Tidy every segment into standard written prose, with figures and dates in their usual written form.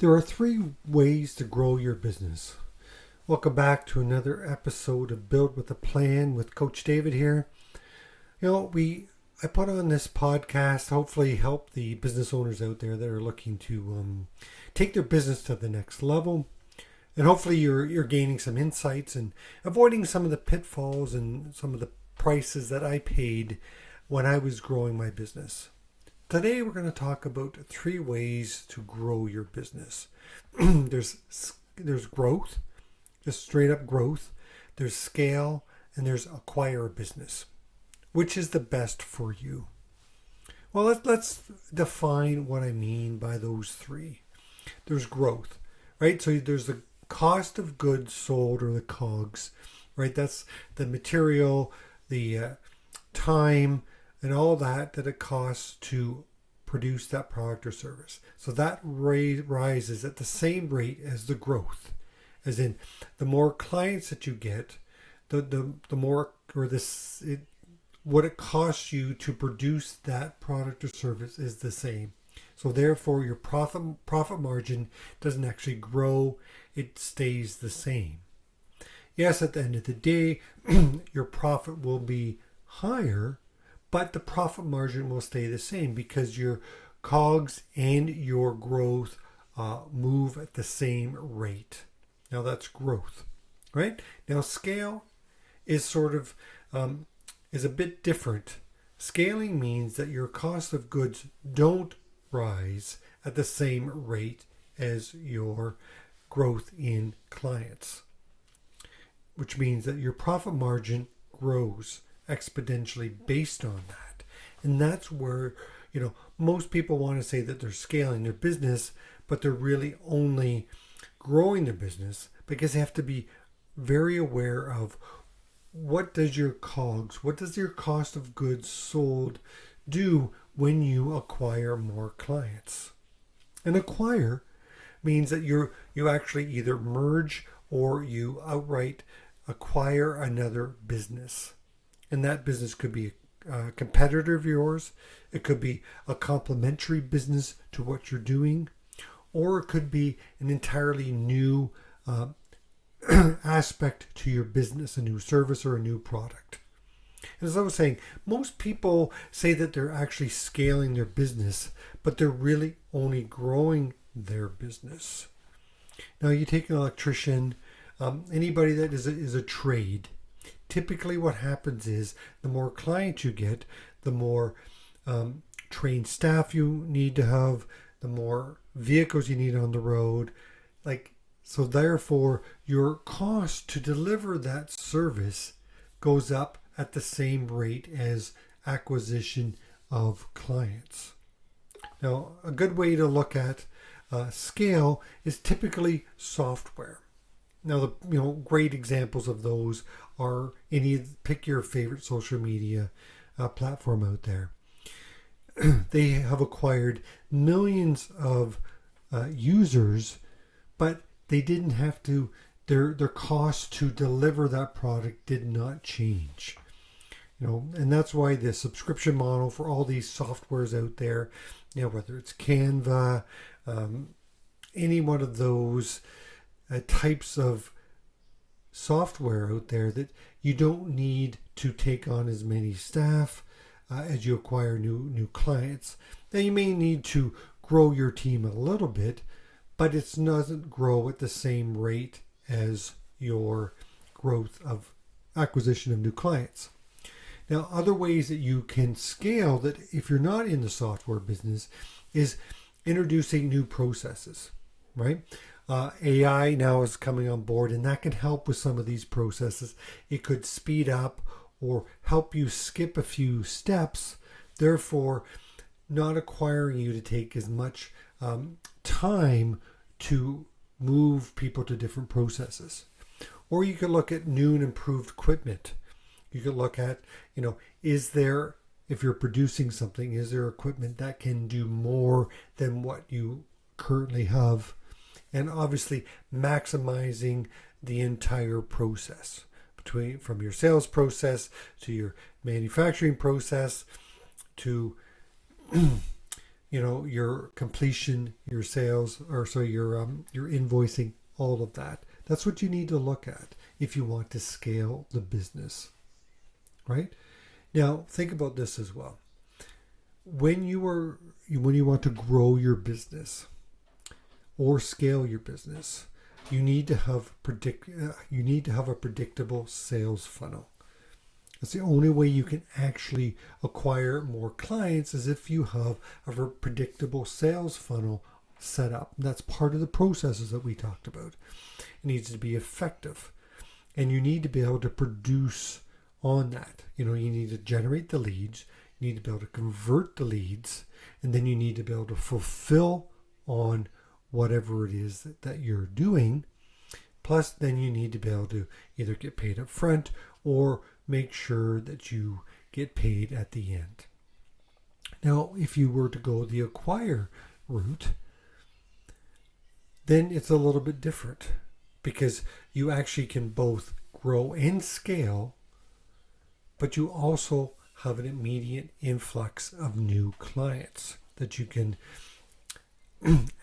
There are three ways to grow your business. Welcome back to another episode of Build with a Plan with Coach David here. I put on this podcast to hopefully help the business owners out there that are looking to take their business to the next level. And hopefully you're gaining some insights and avoiding some of the pitfalls and some of the prices that I paid when I was growing my business. Today we're going to talk about three ways to grow your business. There's growth, just straight up growth. There's scale, and there's acquire a business. Which is the best for you? Well, let's define what I mean by those three. There's growth, right? So there's the cost of goods sold, or the COGS, right? That's the material, the time, and all that it costs to produce that product or service. So that rises at the same rate as the growth. As in, the more clients that you get, the more, what it costs you to produce that product or service is the same. So therefore, your profit margin doesn't actually grow, it stays the same. Yes, at the end of the day, your profit will be higher, but the profit margin will stay the same because your COGS and your growth move at the same rate. Now that's growth, right? Now scale is is a bit different. Scaling means that your cost of goods don't rise at the same rate as your growth in clients, which means that your profit margin grows exponentially based on that. And that's where, most people want to say that they're scaling their business, but they're really only growing their business because they have to be very aware of what does your COGS, what does your cost of goods sold do when you acquire more clients. And acquire means that you actually either merge or you outright acquire another business. And that business could be a competitor of yours, it could be a complementary business to what you're doing, or it could be an entirely new aspect to your business, a new service or a new product. And as I was saying, most people say that they're actually scaling their business, but they're really only growing their business. Now you take an electrician, anybody that is a trade. Typically what happens is the more clients you get, the more trained staff you need to have, the more vehicles you need on the road. So therefore, your cost to deliver that service goes up at the same rate as acquisition of clients. Now, a good way to look at scale is typically software. Now, great examples of those are pick your favorite social media platform out there. They have acquired millions of users, but they didn't have to, their cost to deliver that product did not change. And that's why the subscription model for all these softwares out there, whether it's Canva, any one of those types of software out there, that you don't need to take on as many staff as you acquire new clients. Now you may need to grow your team a little bit, but it doesn't grow at the same rate as your growth of acquisition of new clients. Now, other ways that you can scale that if you're not in the software business is introducing new processes, right? AI now is coming on board, and that can help with some of these processes. It could speed up or help you skip a few steps, therefore not requiring you to take as much time to move people to different processes. Or you could look at new and improved equipment. You could look at, if you're producing something, is there equipment that can do more than what you currently have? And obviously maximizing the entire process, from your sales process to your manufacturing process to your completion, your sales, or so your invoicing, all of that. That's what you need to look at if you want to scale the business, right? Now, think about this as well. When you want to grow your business or scale your business, you need to have a predictable sales funnel. That's the only way you can actually acquire more clients, is if you have a predictable sales funnel set up. That's part of the processes that we talked about. It needs to be effective, and you need to be able to produce on that. You need to generate the leads, you need to be able to convert the leads, and then you need to be able to fulfill on whatever it is that you're doing. Plus, then you need to be able to either get paid up front or make sure that you get paid at the end. Now, if you were to go the acquire route, then it's a little bit different, because you actually can both grow and scale, but you also have an immediate influx of new clients that you can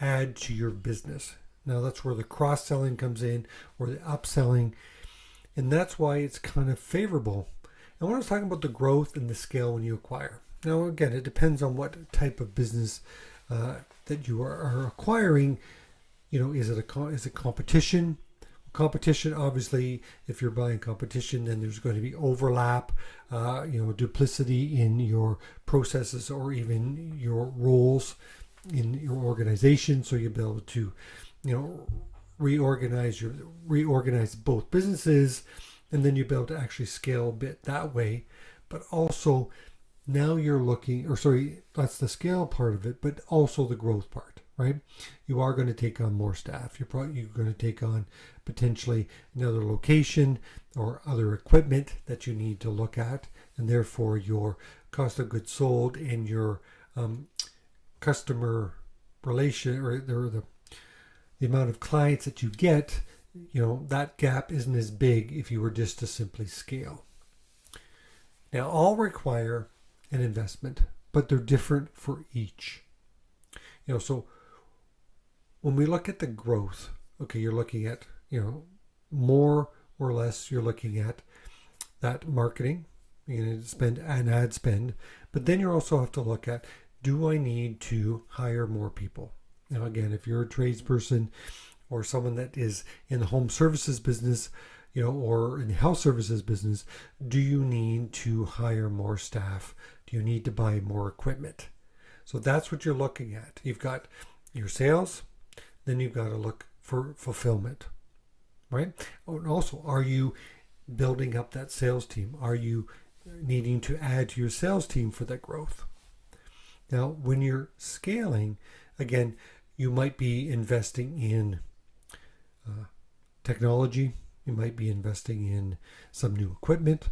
add to your business. Now, that's where the cross-selling comes in, or the upselling, and that's why it's kind of favorable. And when I was talking about the growth and the scale when you acquire, now again, it depends on what type of business that you are acquiring. Is it competition? Competition, obviously, if you're buying competition, then there's going to be overlap, duplicity in your processes or even your roles in your organization. So you'll be able to, reorganize both businesses, and then you'll be able to actually scale a bit that way. But also, now you're that's the scale part of it, but also the growth part, right? You are going to take on more staff. You're going to take on potentially another location or other equipment that you need to look at, and therefore your cost of goods sold and your customer relation, or the amount of clients that you get, that gap isn't as big if you were just to simply scale. Now, all require an investment, but they're different for each. So when we look at the growth, okay, you're looking at, more or less, you're looking at that marketing, you're going to spend an ad spend, but then you also have to look at, do I need to hire more people? Now, again, if you're a tradesperson or someone that is in the home services business, or in the health services business, do you need to hire more staff? Do you need to buy more equipment? So that's what you're looking at. You've got your sales, then you've got to look for fulfillment, right? And also, are you building up that sales team? Are you needing to add to your sales team for that growth? Now, when you're scaling, again, you might be investing in technology. You might be investing in some new equipment.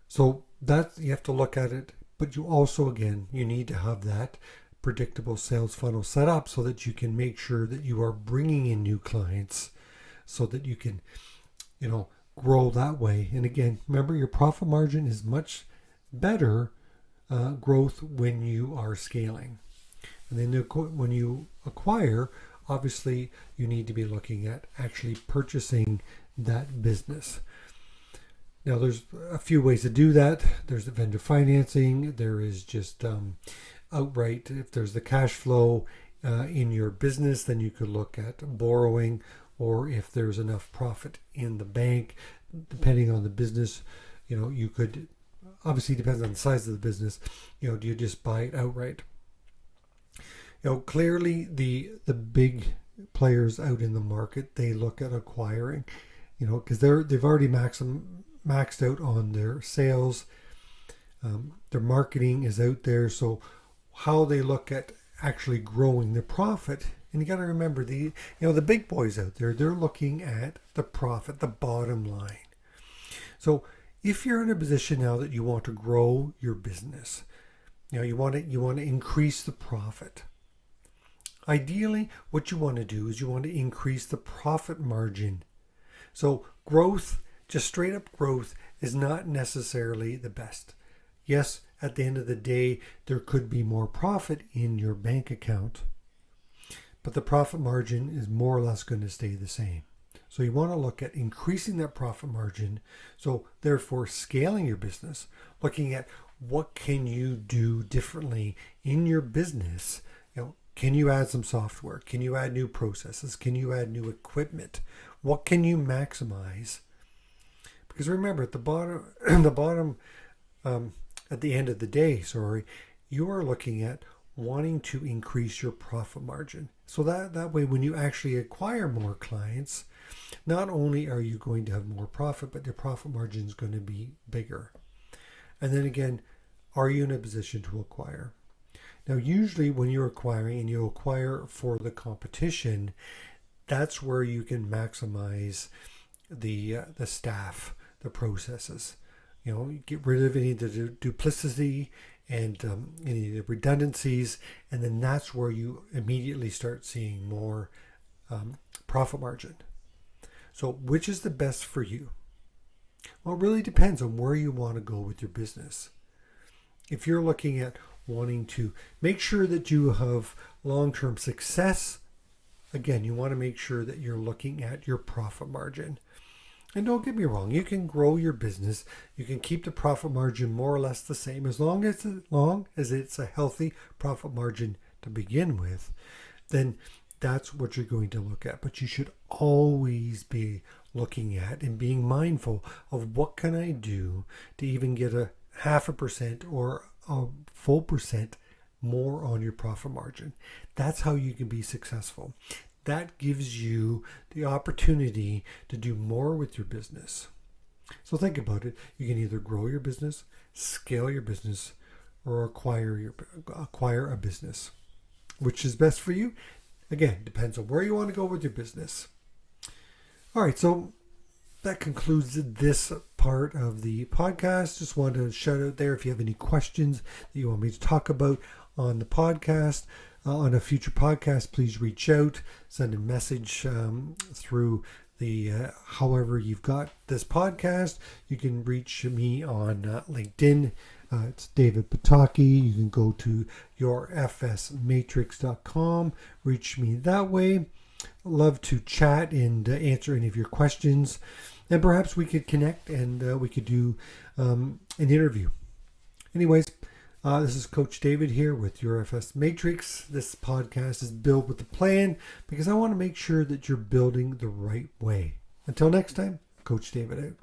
So that you have to look at it, but you also, again, you need to have that predictable sales funnel set up so that you can make sure that you are bringing in new clients so that you can, grow that way. And again, remember, your profit margin is much better growth when you are scaling. And then when you acquire, obviously you need to be looking at actually purchasing that business. Now, there's a few ways to do that. There's the vendor financing. There is just outright, if there's the cash flow in your business, then you could look at borrowing, or if there's enough profit in the bank, depending on the business, you could, obviously depends on the size of the business, do you just buy it outright? Clearly the big players out in the market, they look at acquiring, because they've already maxed out on their sales. Their marketing is out there. So how they look at actually growing the profit, and you got to remember the big boys out there, they're looking at the profit, the bottom line. So if you're in a position now that you want to grow your business, you want to increase the profit. Ideally, what you want to do is you want to increase the profit margin. So growth, just straight up growth, is not necessarily the best. Yes, at the end of the day, there could be more profit in your bank account, but the profit margin is more or less going to stay the same. So you want to look at increasing that profit margin. So therefore scaling your business, looking at what can you do differently in your business. Can you add some software? Can you add new processes? Can you add new equipment? What can you maximize? Because remember, at the bottom, at the end of the day, you are looking at wanting to increase your profit margin. So that way, when you actually acquire more clients, not only are you going to have more profit, but your profit margin is going to be bigger. And then again, are you in a position to acquire? Now, usually when you're acquiring and you acquire for the competition, that's where you can maximize the staff, the processes. Get rid of any of the duplicity and any of the redundancies, and then that's where you immediately start seeing more profit margin. So which is the best for you? Well, it really depends on where you want to go with your business. If you're looking at wanting to make sure that you have long-term success, again, you want to make sure that you're looking at your profit margin. And don't get me wrong, you can grow your business. You can keep the profit margin more or less the same as long as it's a healthy profit margin to begin with. Then that's what you're going to look at. But you should always be looking at and being mindful of what can I do to even get a 0.5% or a full percent more on your profit margin. That's how you can be successful. That gives you the opportunity to do more with your business. So think about it. You can either grow your business, scale your business, or acquire a business. Which is best for you? Again, depends on where you want to go with your business. All right, so that concludes this part of the podcast. Just wanted to shout out there if you have any questions that you want me to talk about on the podcast, on a future podcast, please reach out, send a message through the however you've got this podcast. You can reach me on LinkedIn. It's David Pataki. You can go to yourfsmatrix.com, reach me that way. Love to chat and answer any of your questions, and perhaps we could connect and we could do an interview. Anyways, this is Coach David here with Your FS Matrix. This podcast is built with a plan because I want to make sure that you're building the right way. Until next time, Coach David out.